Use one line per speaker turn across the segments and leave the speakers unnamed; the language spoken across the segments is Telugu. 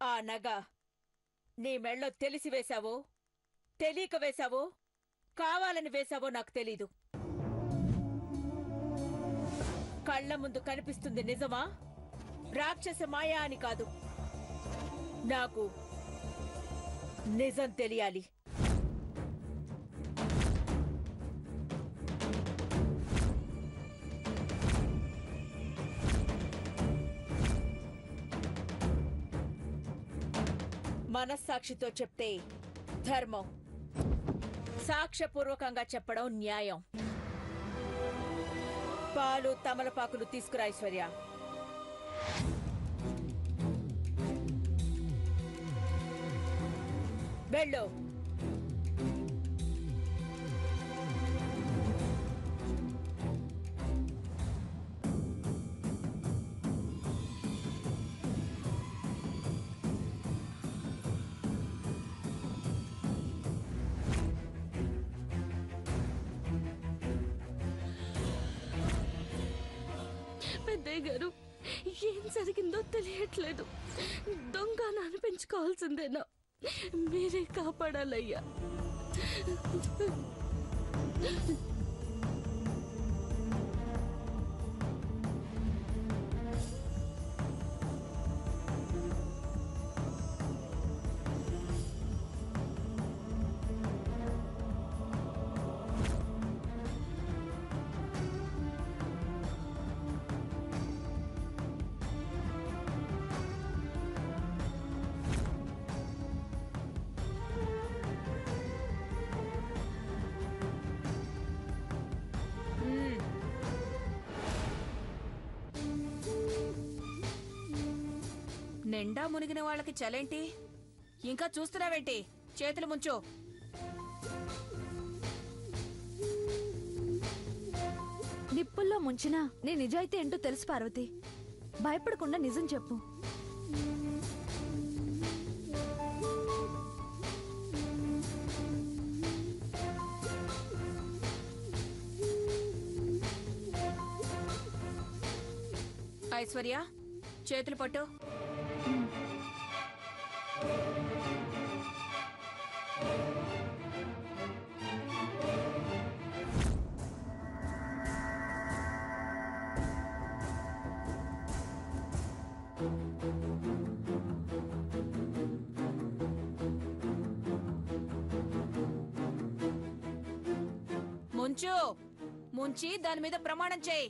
ఆ నగ నీ మెళ్ళో తెలిసి వేశావో తెలియక వేశావో కావాలని వేశావో నాకు తెలీదు. కళ్ల ముందు కనిపిస్తుంది నిజమా రాక్షస మాయా అని కాదు. నాకు నిజం తెలియాలి. మనస్సాక్షితో చెప్తే ధర్మం, సాక్ష్యపూర్వకంగా చెప్పడం న్యాయం. పాలు తమలపాకులు తీసుకురా ఐశ్వర్య. వెళ్ళు.
పెద్దయ్య గారు, ఏం జరిగిందో తెలియట్లేదు. దొంగ అనిపించుకోవాల్సిందేనా? మీరే కాపాడాలయ్యా.
నిండా మునిగిన వాళ్ళకి చలేంటి? ఇంకా చూస్తున్నావేంటి? చేతులు ముంచో.
నిప్పుల్లో ముంచినా నీ నిజాయితీ ఏంటో తెలుసు పార్వతి. భయపడకుండా నిజం చెప్పు.
ఐశ్వర్య, చేతులు పట్టు. ముంచు. ముంచి దాని మీద ప్రమాణం చేయి.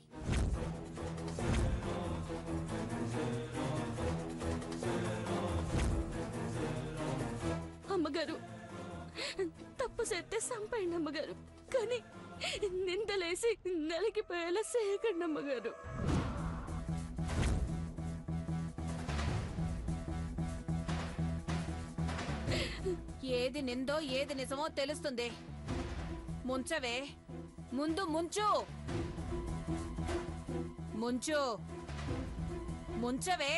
అమ్మగారు, తప్పు చేస్తే సంపండి అమ్మగారు, కానీ నిందలేసి నలిగిపోయేలా చేయకండి అమ్మగారు.
ఏది నిందో ఏది నిజమో తెలుస్తుంది. ముంచవే. ముందు ముంచు. ముంచు. ముంచవే.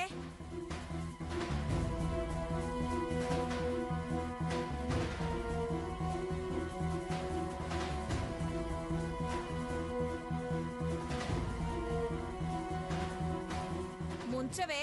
ముంచవే.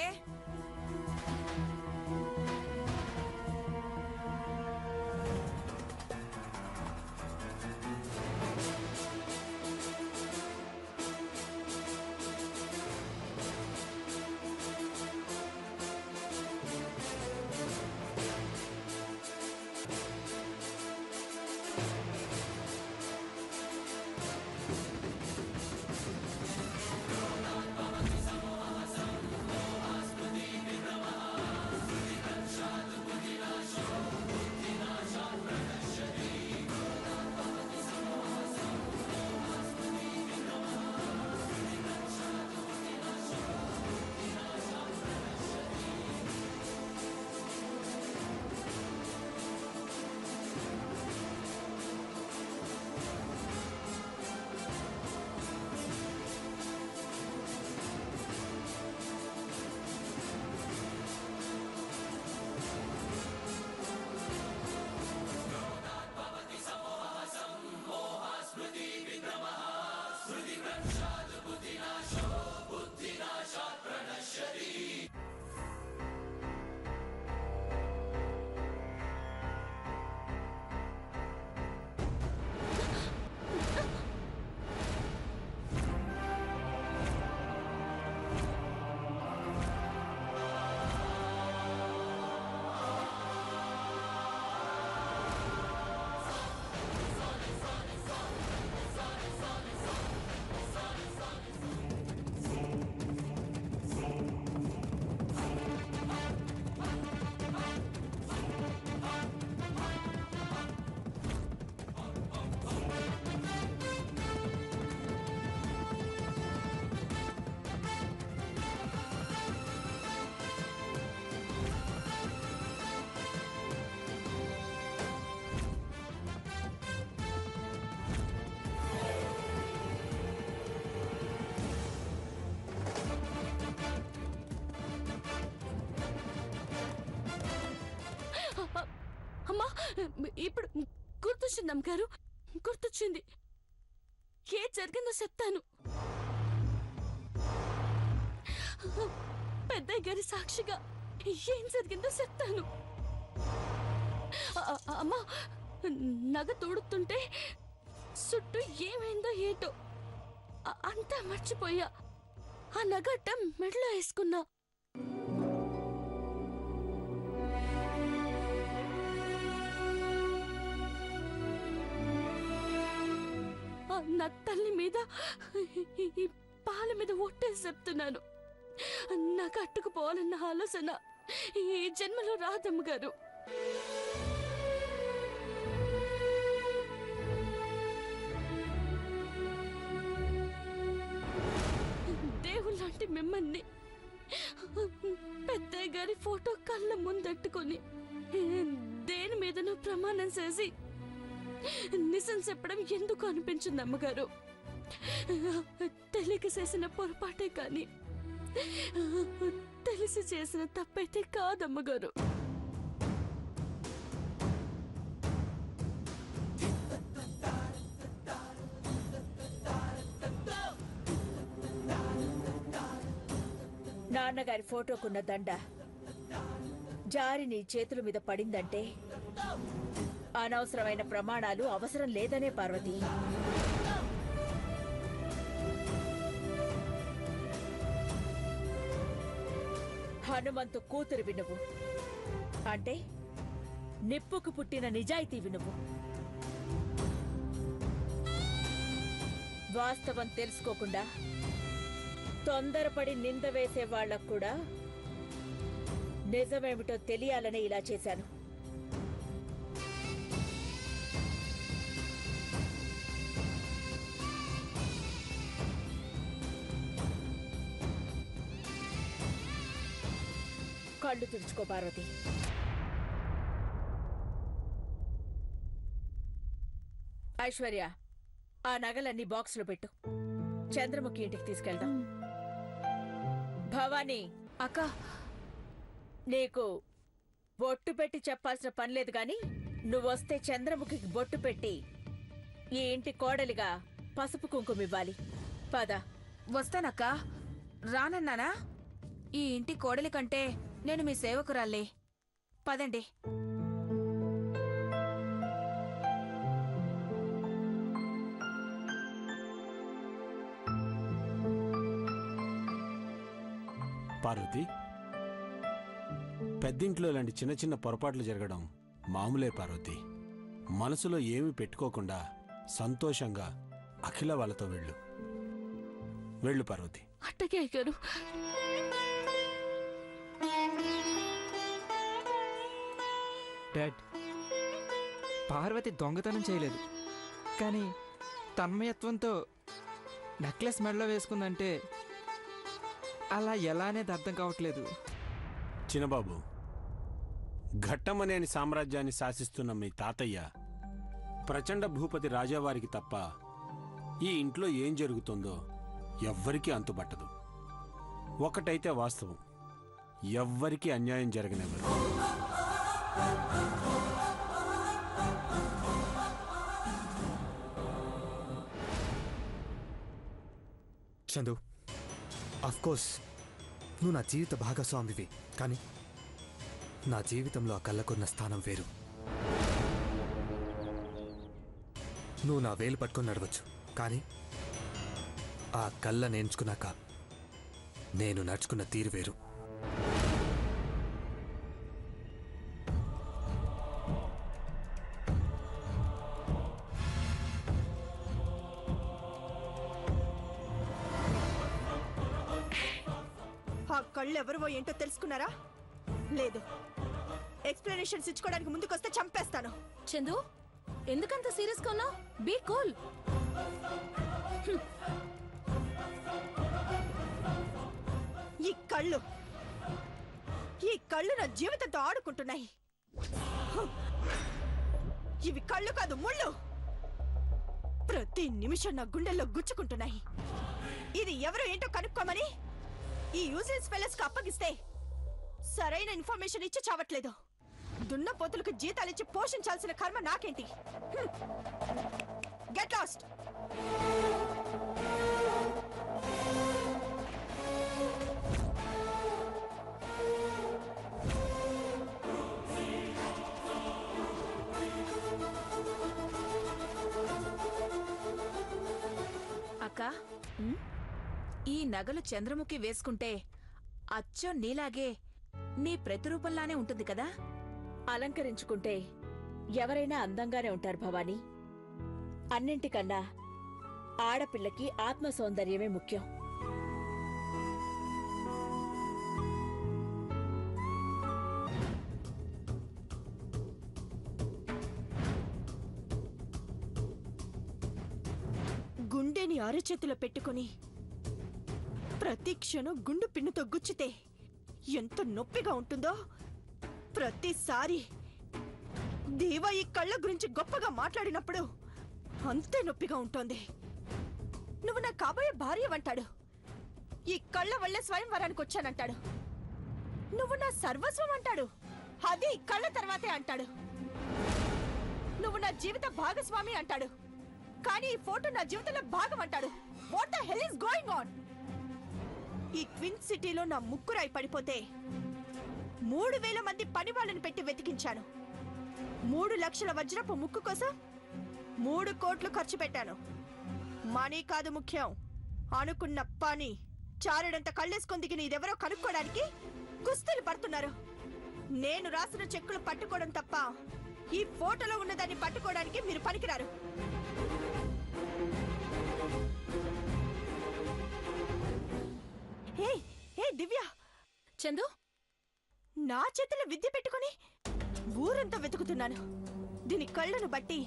ఇప్పుడు గుర్తొచ్చింది అమ్మగారు, గుర్తొచ్చింది. ఏ జరిగిందో చెప్తాను. పెద్దయ్య గారి సాక్షిగా ఏం జరిగిందో చెప్తాను. అమ్మా, నగ తోడుతుంటే చుట్టూ ఏమైందో ఏటో అంతా మర్చిపోయా. ఆ నగట్ట మెడలో వేసుకున్నా. నా తల్లి మీద, ఈ పాల మీద ఒట్టేసి చెప్తున్నాను, నాకు అట్టుకుపోవాలన్న ఆలోచన ఈ జన్మలో రాదమ్మ గారు. దేవుళ్ళంటి మిమ్మల్ని పెద్దయ్య గారి ఫోటో కళ్ళ ముందట్టుకొని దేని మీదనో ప్రమాణం చేసి నిజం చెప్పడం ఎందుకు అనిపించింది అమ్మగారు. తెలియక చేసిన పొరపాటే కానీ తెలిసి చేసిన తప్పైతే కాదమ్మగారు.
నాన్నగారి ఫోటోకున్న దండ జారి నీ చేతుల మీద పడిందంటే అనవసరమైన ప్రమాణాలు అవసరం లేదనే పార్వతి. హనుమంతు కూతురు వినువు అంటే నిప్పుకు పుట్టిన నిజాయితీ వినువు. వాస్తవం తెలుసుకోకుండా తొందరపడి నింద వేసే వాళ్లకు కూడా నిజమేమిటో తెలియాలని ఇలా చేశాను. కళ్ళు తుడుచుకో పార్వతి. ఐశ్వర్య, ఆ నగలన్నీ బాక్సులో పెట్టు. చంద్రముఖి ఇంటికి తీసుకెళ్దాం. భవానీ
అక్క,
నీకు బొట్టు పెట్టి చెప్పాల్సిన పనిలేదు గాని నువ్వొస్తే చంద్రముఖికి బొట్టు పెట్టి ఈ ఇంటి కోడలిగా పసుపు కుంకుమ ఇవ్వాలి. పద.
వస్తానక్క. రానన్నానా? ఈ ఇంటి కోడలి కంటే నేను మీ సేవకురాలే. పదండి.
పార్వతి, పెద్దింట్లో ఇలాంటి చిన్న చిన్న పొరపాట్లు జరగడం మామూలే పార్వతి. మనసులో ఏమీ పెట్టుకోకుండా సంతోషంగా అఖిల వాళ్ళతో వెళ్ళు. వెళ్ళు పార్వతి.
అట్టగే గారు.
డాడ్, పార్వతి దొంగతనం చేయలేదు, కానీ తన్మయత్వంతో నెక్లెస్ మెడలో వేసుకుందంటే అలా ఎలా అనేది అర్థం కావట్లేదు.
చిన్నబాబు, ఘట్టమనేని సామ్రాజ్యాన్ని శాసిస్తున్న మీ తాతయ్య ప్రచండ భూపతి రాజావారికి తప్ప ఈ ఇంట్లో ఏం జరుగుతుందో ఎవ్వరికీ అంతుబట్టదు. ఒకటైతే వాస్తవం, ఎవ్వరికీ అన్యాయం జరగనివ్వరు.
చందు, అఫ్కోర్స్ నువ్వు నా జీవిత భాగస్వామివి, కానీ నా జీవితంలో ఆ కళ్ళకున్న స్థానం వేరు. నువ్వు నా వేలు పట్టుకొని నడవచ్చు, కానీ ఆ కళ్ళ నేర్చుకున్నాక నేను నడుచుకున్న తీరు వేరు.
ఆ కళ్ళు ఎవరివో ఏంటో తెలుసుకున్నారా? లేదు. ఎక్స్ప్లెనేషన్స్ ఇచ్చుకోవడానికి ముందుకొస్తే చంపేస్తాను.
చందు, ఎందుకంత సీరియస్గా ఉన్నావు? Be cool.
ఈ కళ్ళు నా జీవితంతో ఆడుకుంటున్నాయి. ఇవి కళ్ళు కాదు, ముళ్ళు. ప్రతి నిమిషం నా గుండెల్లో గుచ్చుకుంటున్నాయి. ఇది ఎవరో ఏంటో కనుక్కోమని ఈ యూజ్లెస్ ఫెలోస్ కి అప్పగిస్తే సరైన ఇన్ఫర్మేషన్ ఇచ్చి చావట్లేదు. దున్నపోతులకు జీతాలిచ్చి పోషించాల్సిన కర్మ నాకేంటి? Get lost.
అక్క, ఈ నగలు చంద్రముఖి వేసుకుంటే అచ్చం నీలాగే నీ ప్రతిరూపంలానే ఉంటుంది కదా?
అలంకరించుకుంటే ఎవరైనా అందంగానే ఉంటారు భవానీ. అన్నింటికన్నా ఆడపిల్లకి ఆత్మ సౌందర్యమే ముఖ్యం.
గుండెని అరచేతిలో పెట్టుకుని ప్రతి క్షణం గుండు పిన్నుతో గుచ్చితే ఎంత నొప్పిగా ఉంటుందో ప్రతిసారి దేవా ఈ కళ్ళ గురించి గొప్పగా మాట్లాడినప్పుడు అంతే నొప్పిగా ఉంటుంది. నువ్వు నా కాబోయే భార్యవంటాడు. ఈ కళ్ళ వల్లే స్వయంవరానికి వచ్చానంటాడు. నువ్వు నా సర్వస్వం అంటాడు. అది కళ్ళ తర్వాతే అంటాడు. నువ్వు నా జీవిత భాగస్వామి అంటాడు. కానీ ఈ ఫోటో నా జీవితంలో భాగం అంటాడు. What the hell is going on? ఈ ట్విన్ సిటీలో నా ముక్కురాయి పడిపోతే 3000 మంది పని వాళ్ళని పెట్టి వెతికించాను. 3 లక్షల వజ్రపు ముక్కు కోసం 3 కోట్లు ఖర్చు పెట్టాను. మనీ కాదు ముఖ్యం, అనుకున్న పని. చారుడంత కళ్ళేసుకొని దిగిన ఇదెవరో కనుక్కోడానికి కుస్తీలు పడుతున్నారు. నేను రాసిన చెక్కులు పట్టుకోవడం తప్ప ఈ ఫోటోలో ఉన్నదాన్ని పట్టుకోవడానికి మీరు పనికిరారు. హే దివ్య,
చందు,
నా చేతిలో విద్య పెట్టుకుని ఊరంతా వెతుకుతున్నాను. దీని కళ్ళను బట్టి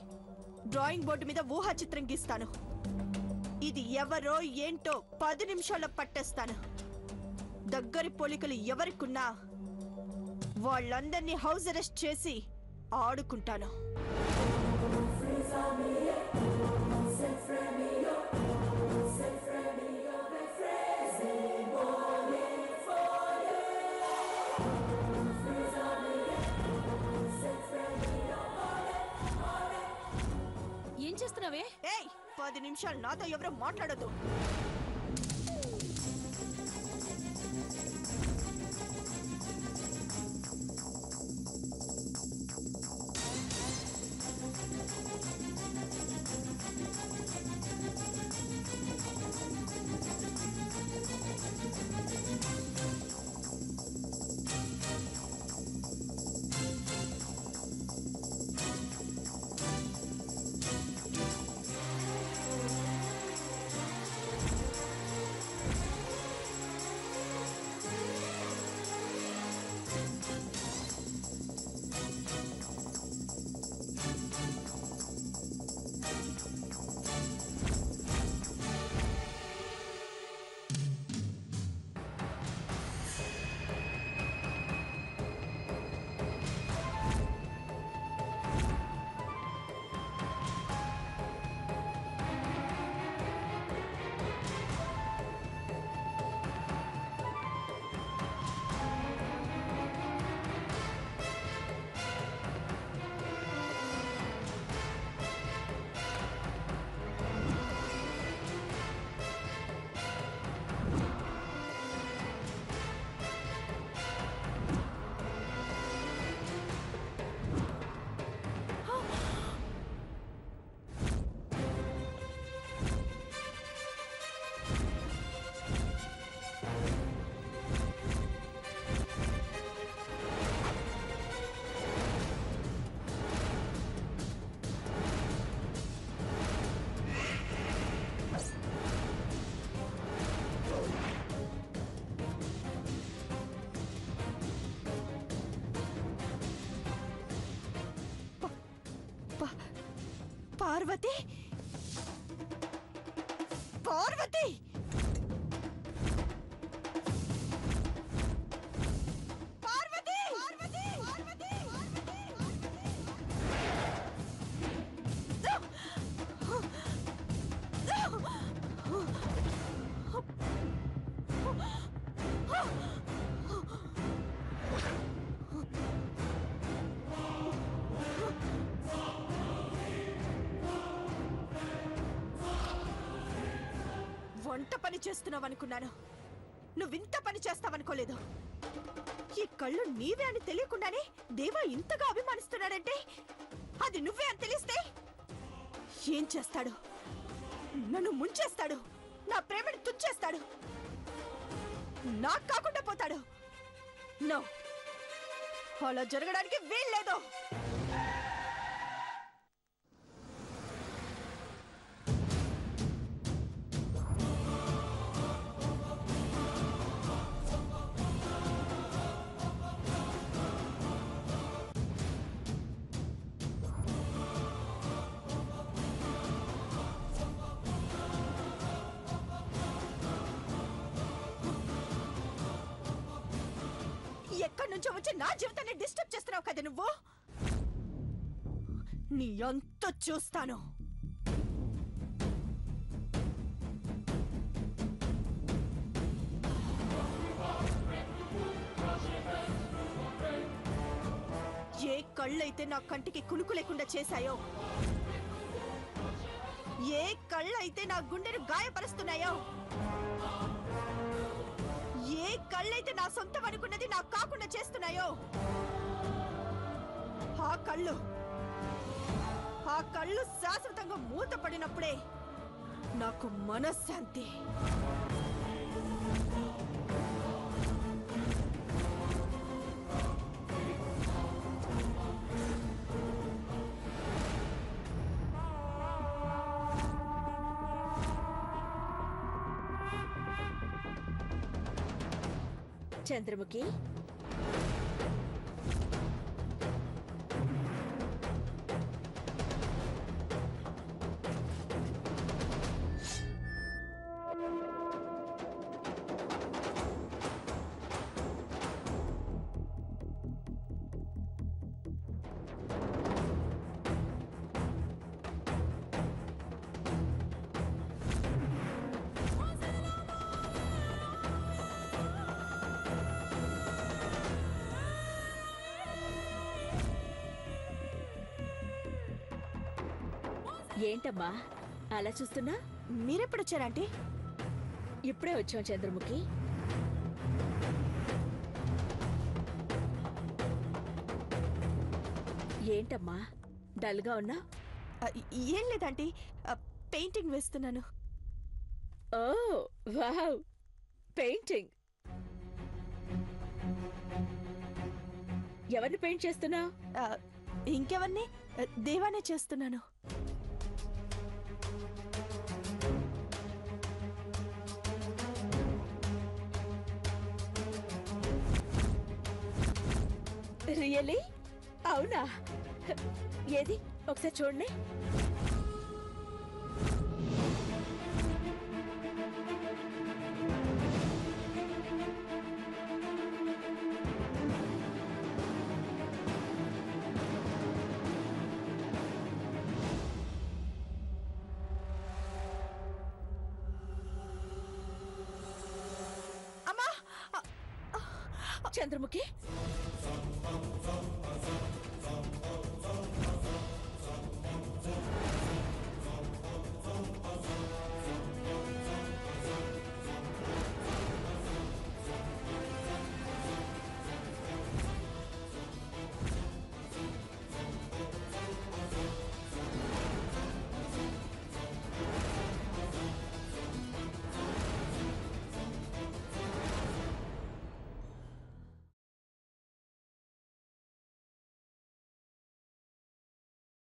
డ్రాయింగ్ బోర్డు మీద ఊహా చిత్రం గీస్తాను. ఇది ఎవరో ఏంటో 10 నిమిషాల్లో పట్టేస్తాను. దగ్గరి పోలికలు ఎవరికున్నా వాళ్ళందరినీ హౌస్ అరెస్ట్ చేసి ఆడుకుంటాను.
ఏం చేస్తున్నావే?
ఏయ్, 10 నిమిషాలు నాతో ఎవరో మాట్లాడొద్దు. పార్వతి, పార్వతి, పార్వతి, పార్వతి, పార్వతి, వంట పని చేస్తున్నావనుకున్నాను. నువ్వింత పని చేస్తావనుకోలేదు. ఈ కళ్ళు నీవే అని తెలియకుండానే దేవా ఇంతగా అభిమానిస్తున్నాడంటే అది నువ్వే అని తెలిస్తే ఏం చేస్తాడు? నన్ను ముంచేస్తాడు, నా ప్రేమని తుంచేస్తాడు, నాకు కాకుండా పోతాడు. నో, అలా జరగడానికి వీల్లేదు. ఎక్కడి నుంచో వచ్చి నా జీవితాన్ని డిస్టర్బ్ చేస్తున్నావు కదా నువ్వు. నీ అంత చూస్తాను. ఏ కళ్ళైతే నా కంటికి కునుకు లేకుండా చేశాయో, ఏ కళ్ళైతే నా గుండెను గాయపరుస్తున్నాయో, ఏ కళ్ళైతే నా సొంతం అనుకున్నది నాకు కాకుండా చేస్తున్నాయో, ఆ కళ్ళు శాశ్వతంగా మూతపడినప్పుడే నాకు మనశ్శాంతి.
చంద్రముఖి, ఏంటమ్మా అలా చూస్తున్నా?
మీరెప్పుడొచ్చారంటే?
ఇప్పుడే వచ్చాం చంద్రముఖి. ఏంటమ్మా డల్గా ఉన్నా?
ఏం లేదంటే పెయింటింగ్ వేస్తున్నాను.
ఓ వావ్, పెయింటింగ్. ఎవరిని పెయింట్ చేస్తున్నావు?
ఇంకెవరిని? దేవానే చేస్తున్నాను.
రియలీ? అవునా? ఏది ఒకసారి చూడండి.
అమ్మా!
చంద్రముఖి,